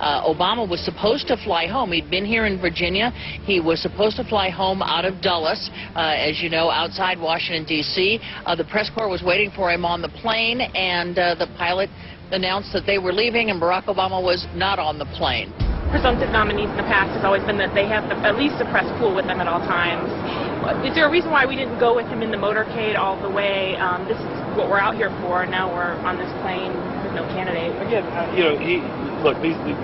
Obama was supposed to fly home. He'd been here in Virginia. He was supposed to fly home out of Dulles, as you know, outside Washington, D.C. The press corps was waiting for him on the plane, and the pilot announced that they were leaving, and Barack Obama was not on the plane. Presumptive nominees in the past has always been that they have to at least a press pool with them at all times. Is there a reason why we didn't go with him in the motorcade all the way? This is what we're out here for. Now we're on this plane with no candidate. Again, you know,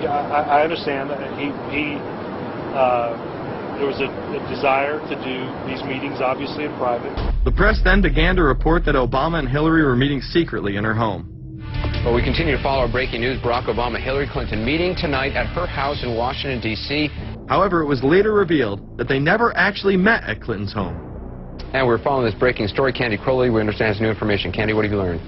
I understand that there was a desire to do these meetings, obviously, in private. The press then began to report that Obama and Hillary were meeting secretly in her home. Well, we continue to follow our breaking news. Barack Obama, Hillary Clinton meeting tonight at her house in Washington, D.C. However, it was later revealed that they never actually met at Clinton's home. And we're following this breaking story. Candy Crowley, we understand, has new information. Candy, what have you learned?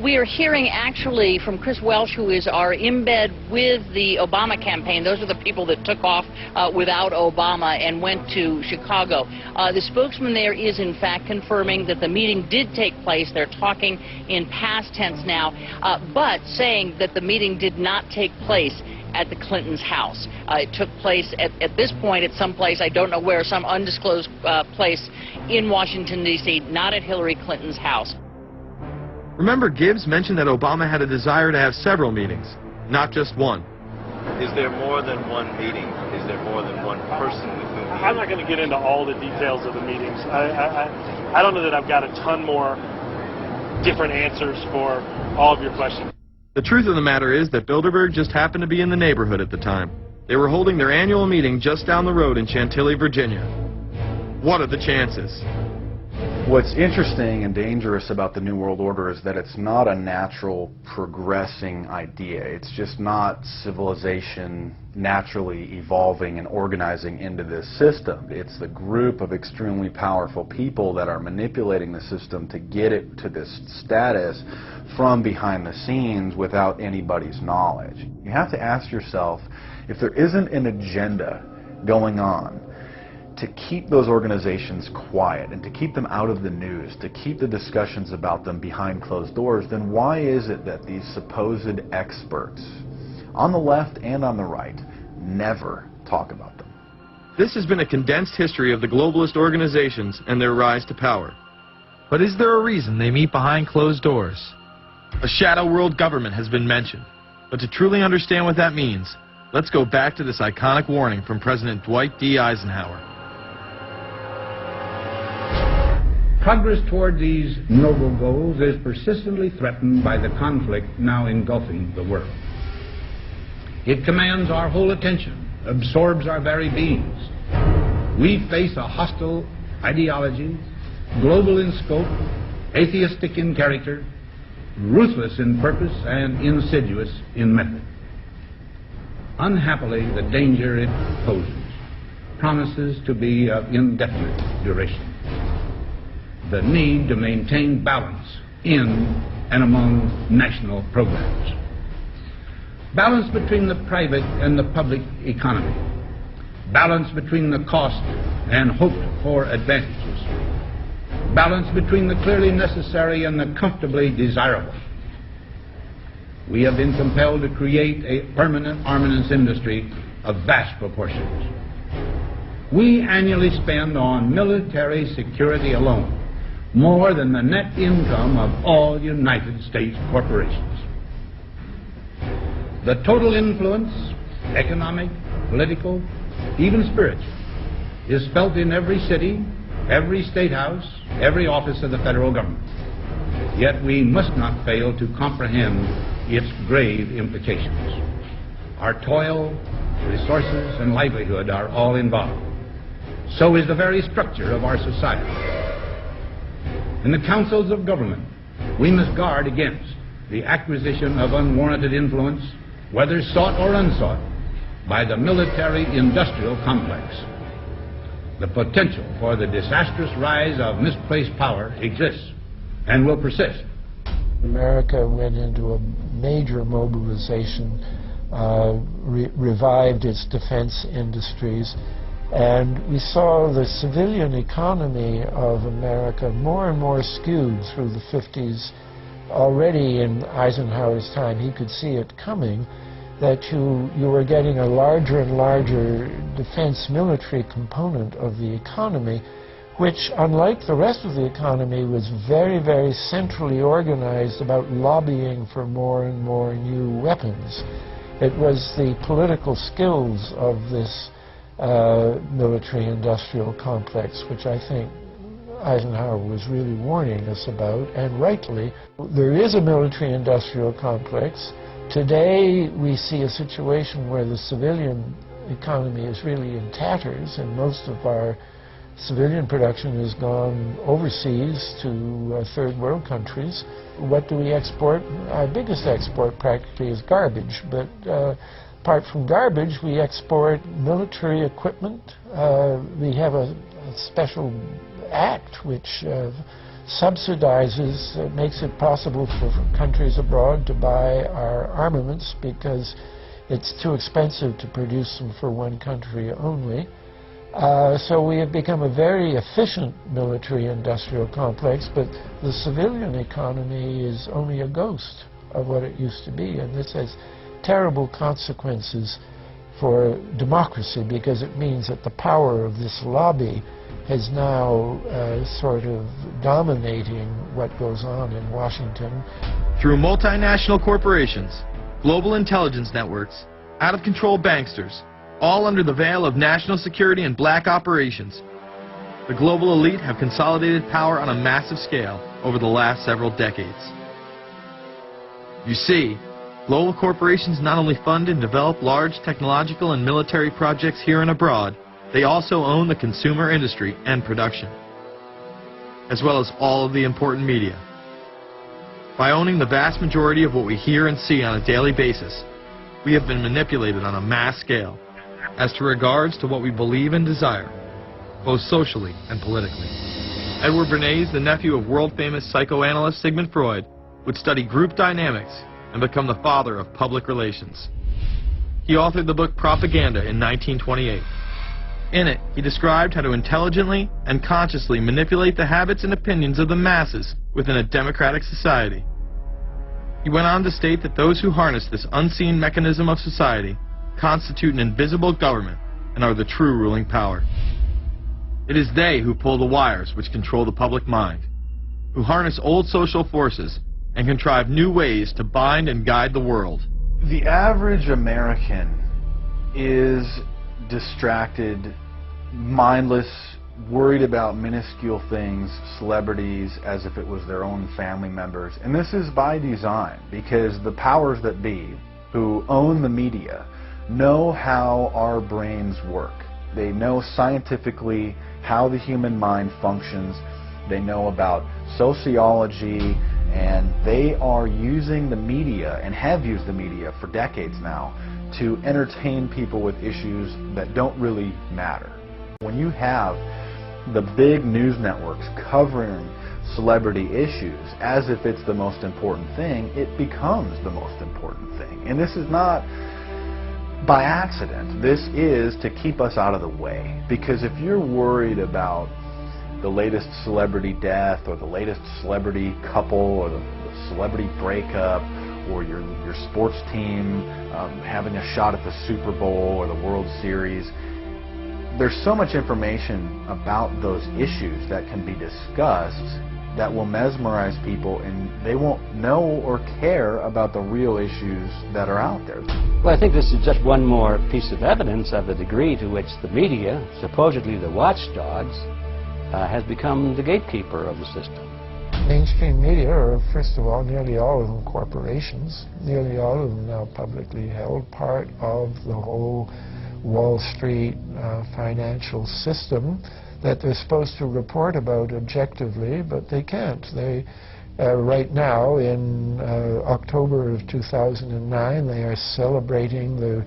We are hearing actually from Chris Welch, who is our embed with the Obama campaign. Those are the people that took off without Obama and went to Chicago. The spokesman there is in fact confirming that the meeting did take place. They're talking in past tense now, but saying that the meeting did not take place at the Clintons' house. It took place at this point at some place, I don't know where, some undisclosed place in Washington, D.C., not at Hillary Clinton's house. Remember, Gibbs mentioned that Obama had a desire to have several meetings, not just one. Is there more than one meeting? Is there more than one person with whom I'm not going to get into all the details of the meetings. I don't know that I've got a ton more different answers for all of your questions. The truth of the matter is that Bilderberg just happened to be in the neighborhood at the time. They were holding their annual meeting just down the road in Chantilly, Virginia. What are the chances? What's interesting and dangerous about the New World Order is that it's not a natural progressing idea. It's just not civilization naturally evolving and organizing into this system. It's the group of extremely powerful people that are manipulating the system to get it to this status from behind the scenes without anybody's knowledge. You have to ask yourself, if there isn't an agenda going on to keep those organizations quiet and to keep them out of the news, to keep the discussions about them behind closed doors, then why is it that these supposed experts on the left and on the right never talk about them? This has been a condensed history of the globalist organizations and their rise to power. But is there a reason they meet behind closed doors? A shadow world government has been mentioned. But to truly understand what that means, let's go back to this iconic warning from President Dwight D. Eisenhower. Progress toward these noble goals is persistently threatened by the conflict now engulfing the world. It commands our whole attention, absorbs our very beings. We face a hostile ideology, global in scope, atheistic in character, ruthless in purpose, and insidious in method. Unhappily, the danger it poses promises to be of indefinite duration. The need to maintain balance in and among national programs. Balance between the private and the public economy. Balance between the cost and hoped for advantages. Balance between the clearly necessary and the comfortably desirable. We have been compelled to create a permanent armaments industry of vast proportions. We annually spend on military security alone more than the net income of all United States corporations. The total influence, economic, political, even spiritual, is felt in every city, every state house, every office of the federal government. Yet we must not fail to comprehend its grave implications. Our toil, resources, and livelihood are all involved. So is the very structure of our society. In the councils of government, we must guard against the acquisition of unwarranted influence, whether sought or unsought, by the military-industrial complex. The potential for the disastrous rise of misplaced power exists and will persist. America went into a major mobilization, revived its defense industries, and we saw the civilian economy of America more and more skewed through the 50s. Already in Eisenhower's time, he could see it coming, that you were getting a larger and larger defense military component of the economy, which, unlike the rest of the economy, was very, very centrally organized about lobbying for more and more new weapons. It was the political skills of this military-industrial complex, which I think Eisenhower was really warning us about, and rightly. There is a military-industrial complex. Today we see a situation where the civilian economy is really in tatters, and most of our civilian production has gone overseas to third world countries. What do we export? Our biggest export practically is garbage, but apart from garbage, we export military equipment. We have a special act which subsidizes, makes it possible for countries abroad to buy our armaments because it's too expensive to produce them for one country only. So we have become a very efficient military-industrial complex, but the civilian economy is only a ghost of what it used to be, and this has terrible consequences for democracy because it means that the power of this lobby is now sort of dominating what goes on in Washington. Through multinational corporations, global intelligence networks, out-of-control banksters, all under the veil of national security and black operations, the global elite have consolidated power on a massive scale over the last several decades. You see, global corporations not only fund and develop large technological and military projects here and abroad, they also own the consumer industry and production, as well as all of the important media. By owning the vast majority of what we hear and see on a daily basis, we have been manipulated on a mass scale as to regards to what we believe and desire, both socially and politically. Edward Bernays, the nephew of world-famous psychoanalyst Sigmund Freud, would study group dynamics and become the father of public relations. He authored the book Propaganda in 1928. In it, he described how to intelligently and consciously manipulate the habits and opinions of the masses within a democratic society. He went on to state that those who harness this unseen mechanism of society constitute an invisible government and are the true ruling power. It is they who pull the wires which control the public mind, who harness old social forces and contrive new ways to bind and guide the world. The average American is distracted, mindless, worried about minuscule things, celebrities, as if it was their own family members. And this is by design, because the powers that be, who own the media, know how our brains work. They know scientifically how the human mind functions. They know about sociology, and they are using the media, and have used the media for decades now, to entertain people with issues that don't really matter. When you have the big news networks covering celebrity issues as if it's the most important thing, it becomes the most important thing. And this is not by accident. This is to keep us out of the way. Because if you're worried about the latest celebrity death, or the latest celebrity couple, or the celebrity breakup, or your sports team having a shot at the Super Bowl or the World Series, there's so much information about those issues that can be discussed that will mesmerize people, and they won't know or care about the real issues that are out there. Well, I think this is just one more piece of evidence of the degree to which the media, supposedly the watchdogs, has become the gatekeeper of the system. Mainstream media are, first of all, nearly all of them corporations, nearly all of them now publicly held, part of the whole Wall Street financial system that they're supposed to report about objectively, but they can't. They, right now, in October of 2009, they are celebrating the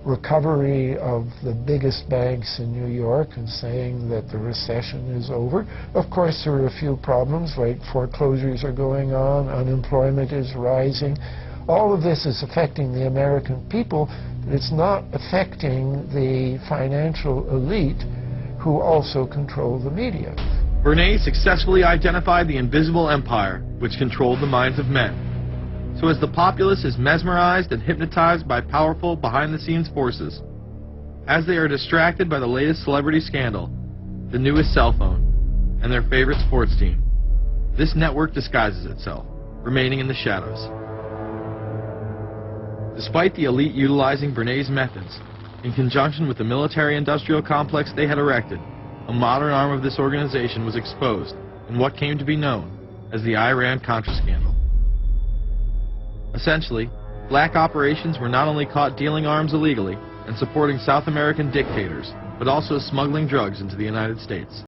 recovery of the biggest banks in New York and saying that the recession is over. Of course, there are a few problems, like foreclosures are going on, unemployment is rising. All of this is affecting the American people, but it's not affecting the financial elite who also control the media. Bernays successfully identified the invisible empire which controlled the minds of men. so as the populace is mesmerized and hypnotized by powerful behind-the-scenes forces. As they are distracted by the latest celebrity scandal, the newest cell phone, and their favorite sports team, this network disguises itself, remaining in the shadows. Despite the elite utilizing Bernays' methods, in conjunction with the military-industrial complex they had erected, a modern arm of this organization was exposed in what came to be known as the Iran-Contra scandal. Essentially, black operations were not only caught dealing arms illegally and supporting South American dictators, but also smuggling drugs into the United States.